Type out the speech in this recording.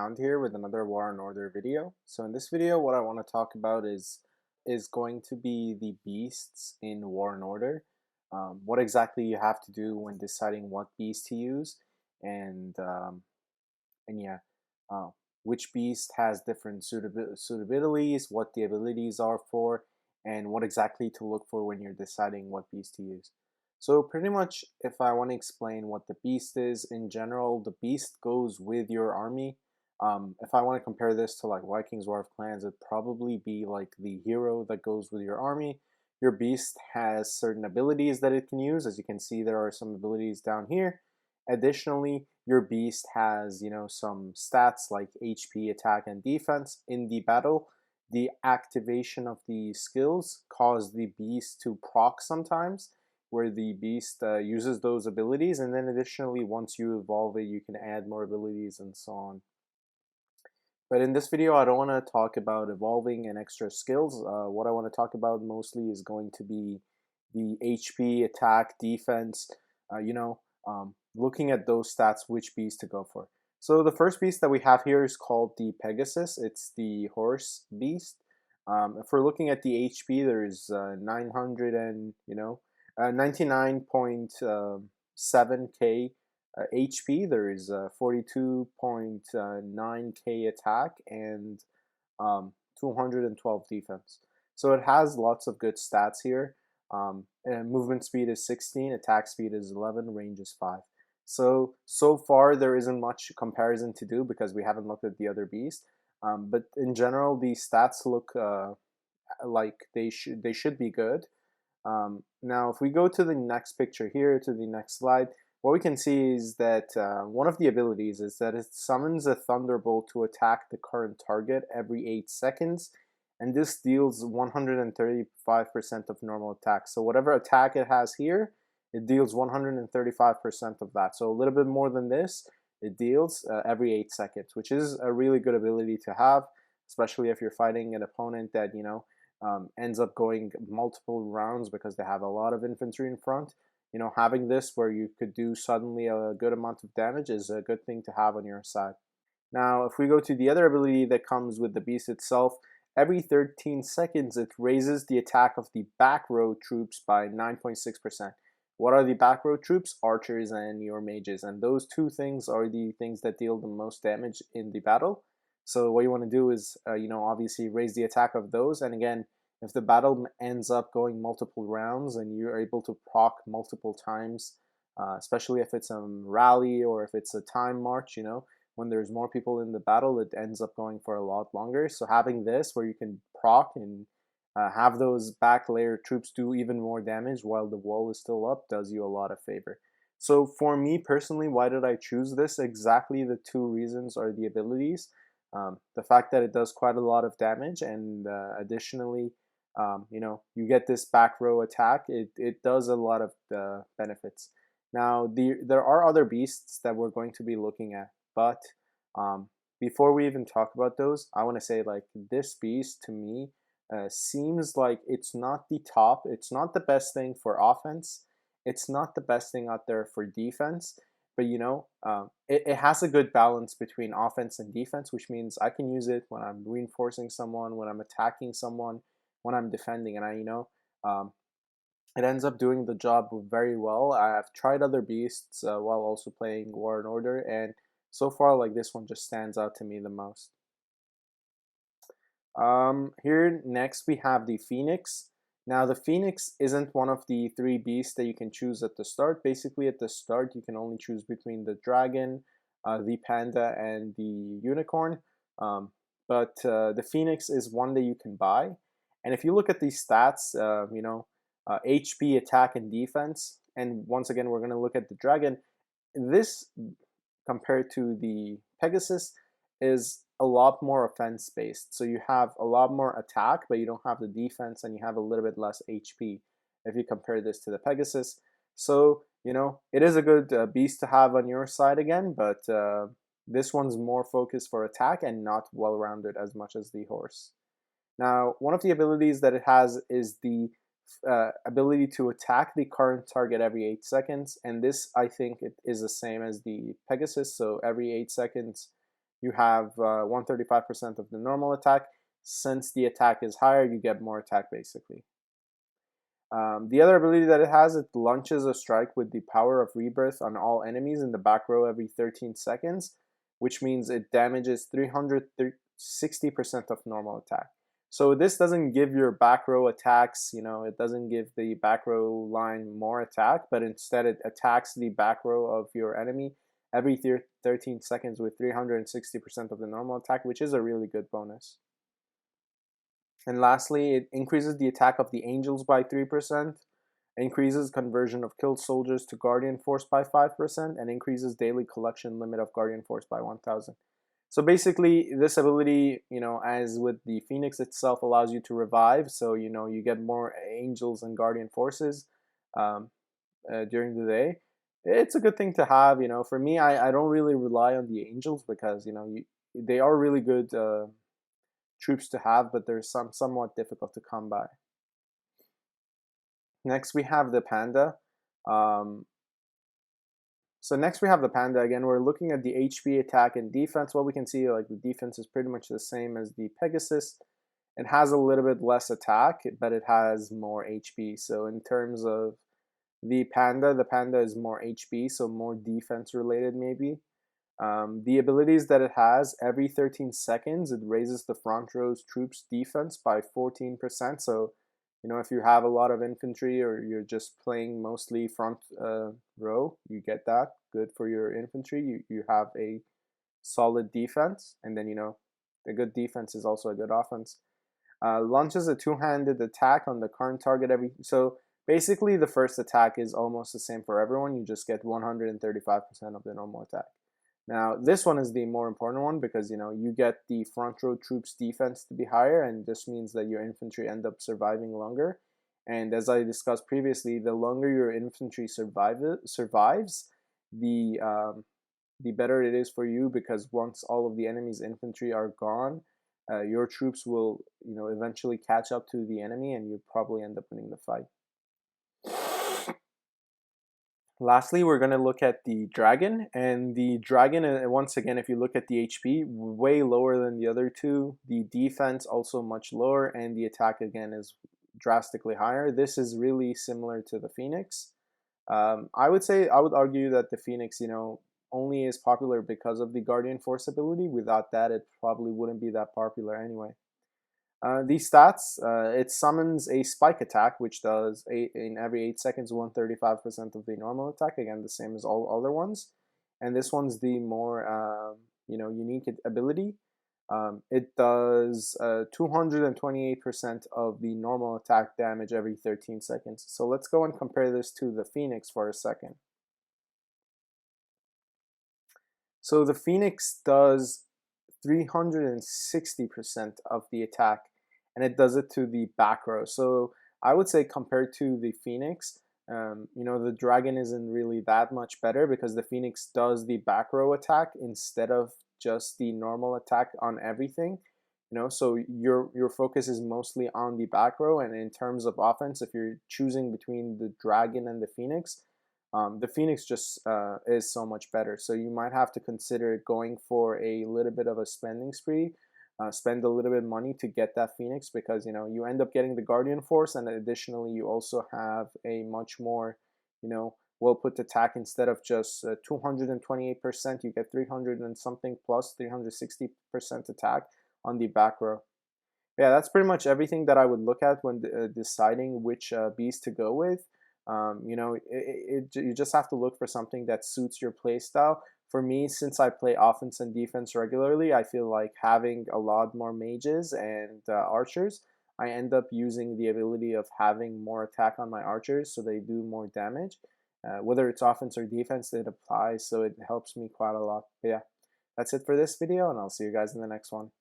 Hound here with another War and Order video. So in this video, what I want to talk about is going to be the beasts in War and Order. What exactly you have to do when deciding what beast to use, and um, and yeah, uh, which beast has different suitabilities, what the abilities are for, and what exactly to look for when you're deciding what beast to use. So pretty much, if I want to explain what the beast is in general, the beast goes with your army. If I want to compare this to like Vikings War of Clans, it'd probably be like the hero that goes with your army. Your beast has certain abilities that it can use. As you can see, there are some abilities down here. Additionally, your beast has, some stats like HP, attack, and defense in the battle. The activation of the skills cause the beast to proc sometimes, where the beast uses those abilities, and then additionally, once you evolve it, you can add more abilities and so on. But in this video, I don't want to talk about evolving and extra skills. What I want to talk about mostly is going to be the HP, attack, defense, looking at those stats, which beast to go for. So the first beast that we have here is called the Pegasus. It's the horse beast. If we're looking at the HP, there's 900 and 99.7k HP. There is 42.9k attack and 212 defense. So it has lots of good stats here. And movement speed is 16, attack speed is 11, range is 5. So far there isn't much comparison to do because we haven't looked at the other beast. But in general, the stats look like they should be good. Now, if we go to the next picture here, to the next slide, what we can see is that one of the abilities is that it summons a thunderbolt to attack the current target every 8 seconds, and this deals 135% of normal attack. So whatever attack it has here, it deals 135% of that. So a little bit more than this, it deals every 8 seconds, which is a really good ability to have, especially if you're fighting an opponent that, ends up going multiple rounds because they have a lot of infantry in front. Having this where you could do suddenly a good amount of damage is a good thing to have on your side. Now, if we go to the other ability that comes with the beast itself, every 13 seconds it raises the attack of the back row troops by 9.6%. What are the back row troops? Archers and your mages, and those two things are the things that deal the most damage in the battle. So what you want to do is, obviously raise the attack of those, and again, if the battle ends up going multiple rounds and you're able to proc multiple times, especially if it's a rally or if it's a time march, when there's more people in the battle, it ends up going for a lot longer. So having this where you can proc and have those back layer troops do even more damage while the wall is still up does you a lot of favor. So for me personally, why did I choose this? Exactly the two reasons are the abilities. The fact that it does quite a lot of damage, and additionally, you get this back row attack. It does a lot of benefits. Now, there are other beasts that we're going to be looking at, but before we even talk about those, I want to say like this beast to me seems like it's not the top. It's not the best thing for offense. It's not the best thing out there for defense. But it has a good balance between offense and defense, which means I can use it when I'm reinforcing someone, when I'm attacking someone, when I'm defending, and it ends up doing the job very well. I've tried other beasts while also playing War and Order, and so far, like this one just stands out to me the most. Here next we have the Phoenix. Now the Phoenix isn't one of the three beasts that you can choose at the start. Basically at the start you can only choose between the dragon, the panda, and the unicorn. But the Phoenix is one that you can buy. And if you look at these stats, HP, attack, and defense, and once again we're going to look at the dragon, this compared to the Pegasus is a lot more offense based. So you have a lot more attack, but you don't have the defense, and you have a little bit less HP if you compare this to the Pegasus. So, it is a good beast to have on your side again, but this one's more focused for attack and not well-rounded as much as the horse. Now, one of the abilities that it has is the ability to attack the current target every 8 seconds, and this I think it is the same as the Pegasus. So every 8 seconds you have 135% of the normal attack. Since the attack is higher, you get more attack basically. The other ability that it has, it launches a strike with the power of rebirth on all enemies in the back row every 13 seconds, which means it damages 360% of normal attack. So this doesn't give your back row attacks, it doesn't give the back row line more attack, but instead it attacks the back row of your enemy every 13 seconds with 360% of the normal attack, which is a really good bonus. And lastly, it increases the attack of the angels by 3%, increases conversion of killed soldiers to guardian force by 5%, and increases daily collection limit of guardian force by 1,000. So basically, this ability, as with the Phoenix itself, allows you to revive. So, you get more angels and guardian forces during the day. It's a good thing to have. For me, I don't really rely on the angels because, they are really good troops to have, but they're somewhat difficult to come by. Next, we have the panda. So next we have the panda again. We're looking at the HP, attack, and defense. What we can see, like the defense is pretty much the same as the Pegasus. It has a little bit less attack, but it has more HP. So in terms of the panda is more HP, so more defense related maybe. The abilities that it has, every 13 seconds, it raises the front row's troops defense by 14%. So, if you have a lot of infantry or you're just playing mostly front row, you get that. Good for your infantry. You have a solid defense. And then, a good defense is also a good offense. Launches a two-handed attack on the current target so basically the first attack is almost the same for everyone. You just get 135% of the normal attack. Now, this one is the more important one because, you get the front row troops defense to be higher, and this means that your infantry end up surviving longer. And as I discussed previously, the longer your infantry survives, the better it is for you, because once all of the enemy's infantry are gone, your troops will, eventually catch up to the enemy, and you'll probably end up winning the fight. Lastly, we're going to look at the dragon, and the dragon, once again, if you look at the HP, way lower than the other two. The defense also much lower, and the attack again is drastically higher. This is really similar to the Phoenix. I would argue that the Phoenix, only is popular because of the Guardian Force ability. Without that, it probably wouldn't be that popular anyway. These stats, it summons a spike attack, which does in every 8 seconds 135% of the normal attack. Again, the same as all other ones. And this one's the more unique ability. It does 228% of the normal attack damage every 13 seconds. So let's go and compare this to the Phoenix for a second. So the Phoenix does 360% of the attack, and it does it to the back row. So I would say compared to the Phoenix, the dragon isn't really that much better because the Phoenix does the back row attack instead of just the normal attack on everything. So your focus is mostly on the back row, and in terms of offense, if you're choosing between the dragon and the Phoenix just is so much better. So you might have to consider going for a little bit of a spending spree, spend a little bit of money to get that Phoenix, because you end up getting the Guardian Force, and additionally you also have a much more well put attack. Instead of just 228%, you get 300 and something plus 360% attack on the back row. Yeah, that's pretty much everything that I would look at when deciding which beast to go with. You just have to look for something that suits your play style. For me, since I play offense and defense regularly, I feel like having a lot more mages and archers, I end up using the ability of having more attack on my archers so they do more damage. Whether it's offense or defense, it applies, so it helps me quite a lot. But yeah, that's it for this video, and I'll see you guys in the next one.